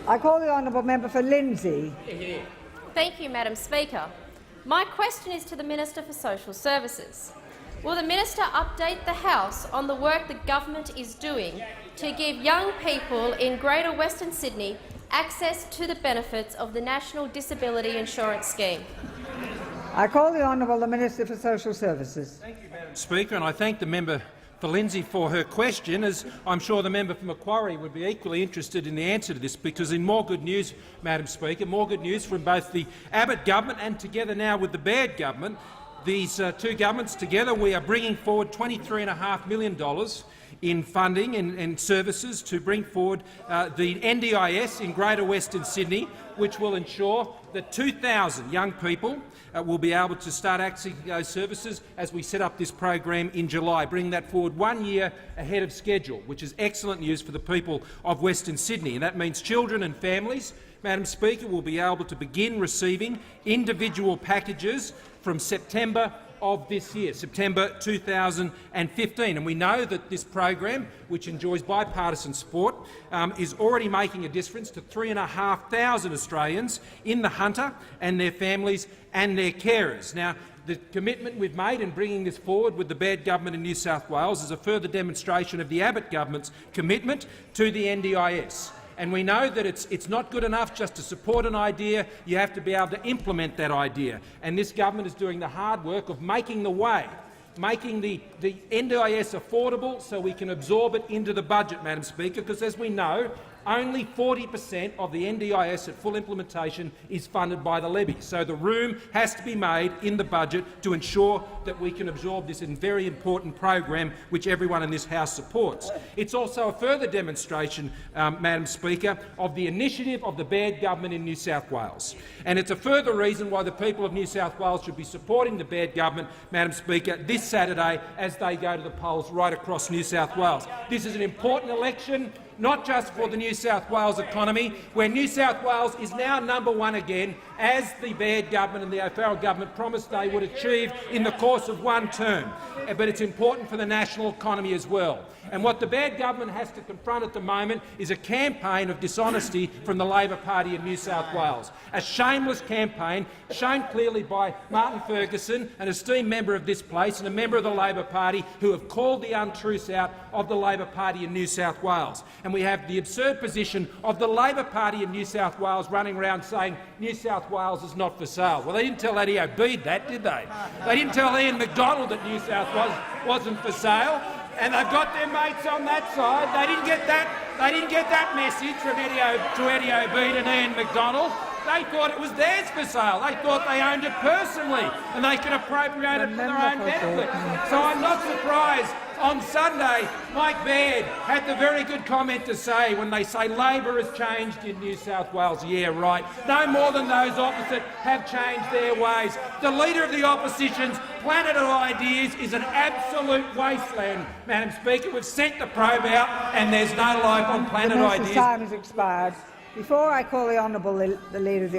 I call the honourable member for Lindsay. Thank you, Madam Speaker. My question is to the Minister for Social Services. Will the Minister update the House on the work the government is doing to give young people in Greater Western Sydney access to the benefits of the National Disability Insurance Scheme? I call the honourable Minister for Social Services. Thank you, Madam Speaker, and I thank the member for Lindsay for her question, as I'm sure the member for Macquarie would be equally interested in the answer to this, because in more good news, Madam Speaker, more good news from both the Abbott government and together now with the Baird government, these two governments together, we are bringing forward $23.5 million in funding and services to bring forward the NDIS in Greater Western Sydney, which will ensure that 2,000 young people will be able to start accessing those services as we set up this program in July, bringing that forward 1 year ahead of schedule, which is excellent news for the people of Western Sydney. And that means children and families, Madam Speaker, will be able to begin receiving individual packages from September of this year, September 2015. And we know that this program, which enjoys bipartisan support, is already making a difference to 3,500 Australians in the Hunter and their families and their carers. Now, the commitment we've made in bringing this forward with the Baird government in New South Wales is a further demonstration of the Abbott government's commitment to the NDIS. And we know that it's not good enough just to support an idea. You have to be able to implement that idea. And this government is doing the hard work of making the way, making the NDIS affordable so we can absorb it into the budget, Madam Speaker, because as we know, only 40% of the NDIS at full implementation is funded by the levy. So the room has to be made in the budget to ensure that we can absorb this very important program which everyone in this House supports. It's also a further demonstration, Madam Speaker, of the initiative of the Baird government in New South Wales. And it's a further reason why the people of New South Wales should be supporting the Baird government, Madam Speaker, this Saturday as they go to the polls right across New South Wales. This is an important election, not just for the New South Wales economy, where New South Wales is now #1 again, as the Baird government and the O'Farrell government promised they would achieve in the course of one term. But it's important for the national economy as well. And what the Baird government has to confront at the moment is a campaign of dishonesty from the Labor Party in New South Wales. A shameless campaign shown clearly by Martin Ferguson, an esteemed member of this place and a member of the Labor Party, who have called the untruths out of the Labor Party in New South Wales. And we have the absurd position of the Labor Party in New South Wales running around saying New South Wales is not for sale. Well, they didn't tell Eddie Obeid that, did they? They didn't tell Ian McDonald that New South Wales wasn't for sale. And they've got their mates on that side. They didn't get that message from Eddie Obeid and Ian McDonald. They thought it was theirs for sale. They thought they owned it personally and they could appropriate it for their own benefit. So I'm not surprised. On Sunday, Mike Baird had the very good comment to say when they say Labor has changed in New South Wales. Yeah, right. No more than those opposite have changed their ways. The Leader of the Opposition's Planet of Ideas is an absolute wasteland, Madam Speaker. We've sent the probe out and there's no life on Planet Ideas. The time has expired. Before I call the Leader of the